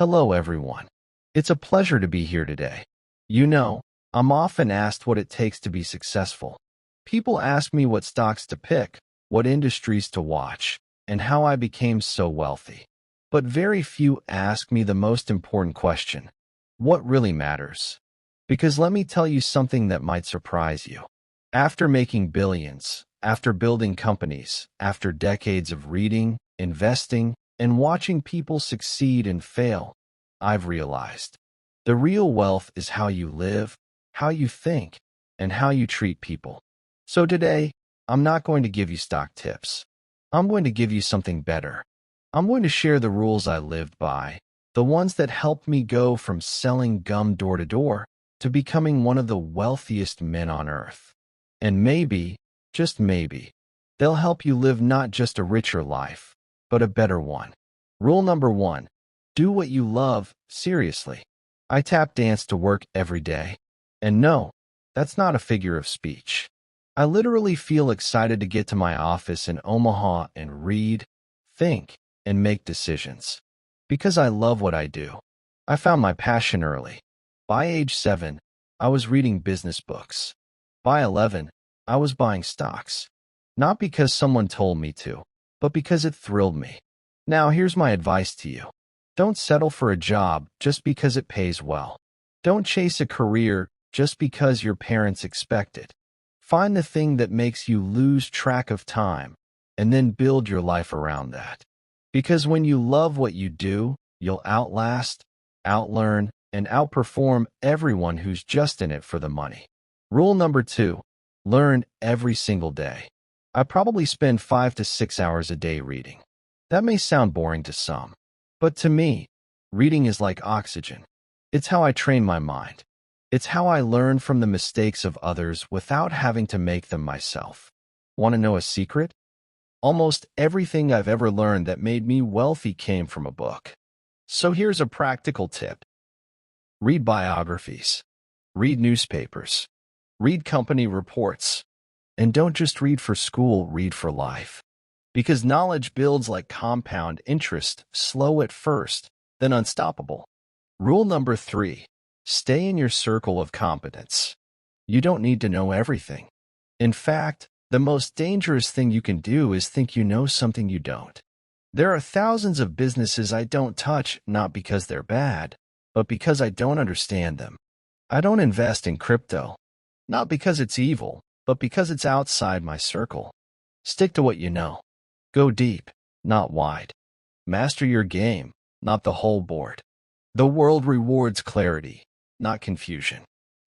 Hello, everyone. It's a pleasure to be here today. You know, I'm often asked what it takes to be successful. People ask me what stocks to pick, what industries to watch, and how I became so wealthy. But very few ask me the most important question: what really matters? Because let me tell you something that might surprise you. After making billions, after building companies, after decades of reading, investing, and watching people succeed and fail, I've realized the real wealth is how you live, how you think, and how you treat people. So today, I'm not going to give you stock tips. I'm going to give you something better. I'm going to share the rules I lived by, the ones that helped me go from selling gum door to door to becoming one of the wealthiest men on earth. And maybe, just maybe, they'll help you live not just a richer life, but a better one. Rule number 1. Do what you love, seriously. I tap dance to work every day. And no, that's not a figure of speech. I literally feel excited to get to my office in Omaha and read, think, and make decisions. Because I love what I do. I found my passion early. By age 7, I was reading business books. By 11, I was buying stocks. Not because someone told me to, but because it thrilled me. Now here's my advice to you. Don't settle for a job just because it pays well. Don't chase a career just because your parents expect it. Find the thing that makes you lose track of time, and then build your life around that. Because when you love what you do, you'll outlast, outlearn, and outperform everyone who's just in it for the money. Rule number 2. Learn every single day. I probably spend 5 to 6 hours a day reading. That may sound boring to some, but to me, reading is like oxygen. It's how I train my mind. It's how I learn from the mistakes of others without having to make them myself. Want to know a secret? Almost everything I've ever learned that made me wealthy came from a book. So here's a practical tip. Read biographies. Read newspapers. Read company reports. And don't just read for school, read for life. Because knowledge builds like compound interest, slow at first, then unstoppable. Rule number 3. Stay in your circle of competence. You don't need to know everything. In fact, the most dangerous thing you can do is think you know something you don't. There are thousands of businesses I don't touch, not because they're bad, but because I don't understand them. I don't invest in crypto, not because it's evil, but because it's outside my circle. Stick to what you know. Go deep, not wide. Master your game, not the whole board. The world rewards clarity, not confusion.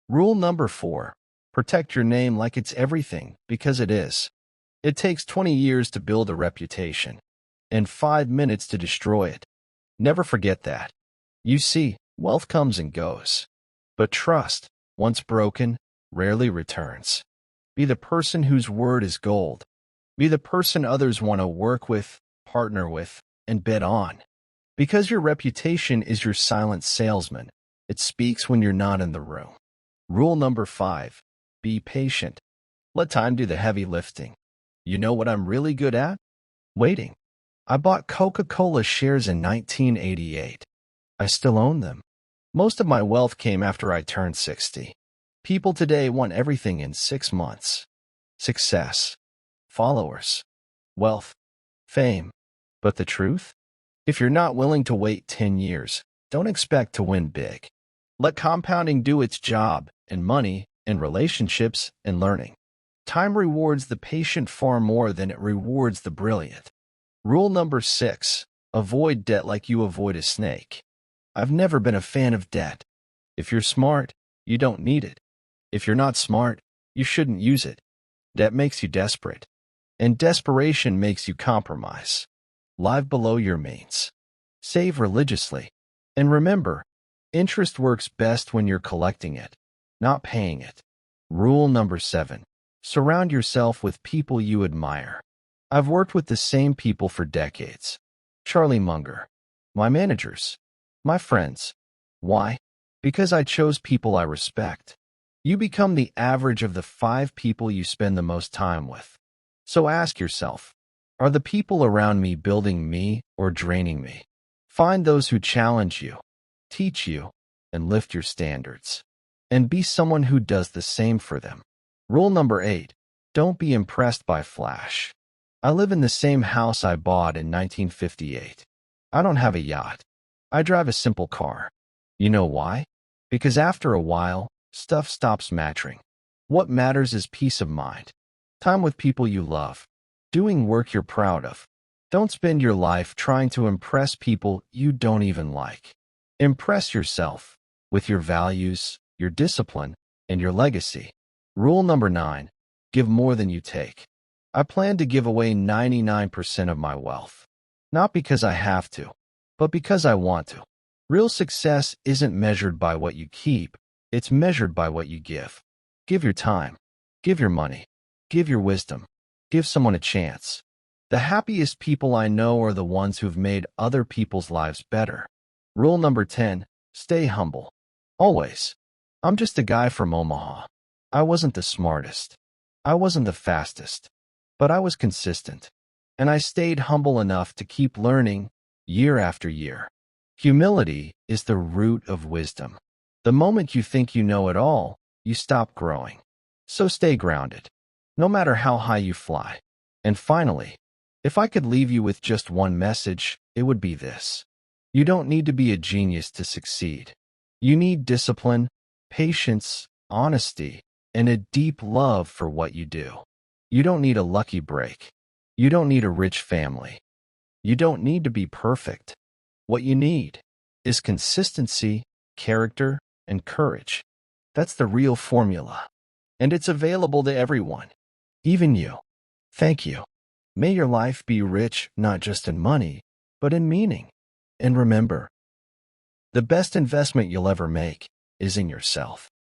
Rule number 4. Protect your name like it's everything, because it is. It takes 20 years to build a reputation, and 5 minutes to destroy it. Never forget that. You see, wealth comes and goes. But trust, once broken, rarely returns. Be the person whose word is gold. Be the person others want to work with, partner with, and bet on. Because your reputation is your silent salesman, it speaks when you're not in the room. Rule number 5. Be patient. Let time do the heavy lifting. You know what I'm really good at? Waiting. I bought Coca-Cola shares in 1988. I still own them. Most of my wealth came after I turned 60. People today want everything in 6 months. Success, followers, wealth, fame. But the truth? If you're not willing to wait 10 years, don't expect to win big. Let compounding do its job in money, in relationships, and learning. Time rewards the patient far more than it rewards the brilliant. Rule number 6. Avoid debt like you avoid a snake. I've never been a fan of debt. If you're smart, you don't need it. If you're not smart, you shouldn't use it. Debt makes you desperate, and desperation makes you compromise. Live below your means. Save religiously. And remember, interest works best when you're collecting it, not paying it. Rule number 7. Surround yourself with people you admire. I've worked with the same people for decades. Charlie Munger, my managers, my friends. Why? Because I chose people I respect. You become the average of the 5 people you spend the most time with. So ask yourself, are the people around me building me or draining me? Find those who challenge you, teach you, and lift your standards. And be someone who does the same for them. Rule number 8. Don't be impressed by flash. I live in the same house I bought in 1958. I don't have a yacht. I drive a simple car. You know why? Because after a while, stuff stops mattering. What matters is peace of mind. Time with people you love. Doing work you're proud of. Don't spend your life trying to impress people you don't even like. Impress yourself with your values, your discipline, and your legacy. Rule number 9. Give more than you take. I plan to give away 99% of my wealth. Not because I have to, but because I want to. Real success isn't measured by what you keep, it's measured by what you give. Give your time. Give your money. Give your wisdom. Give someone a chance. The happiest people I know are the ones who've made other people's lives better. Rule number 10. Stay humble. Always. I'm just a guy from Omaha. I wasn't the smartest. I wasn't the fastest. But I was consistent. And I stayed humble enough to keep learning year after year. Humility is the root of wisdom. The moment you think you know it all, you stop growing. So stay grounded, no matter how high you fly. And finally, if I could leave you with just one message, it would be this. You don't need to be a genius to succeed. You need discipline, patience, honesty, and a deep love for what you do. You don't need a lucky break. You don't need a rich family. You don't need to be perfect. What you need is consistency, character, and courage. That's the real formula. And it's available to everyone, even you. Thank you. May your life be rich not just in money, but in meaning. And remember, the best investment you'll ever make is in yourself.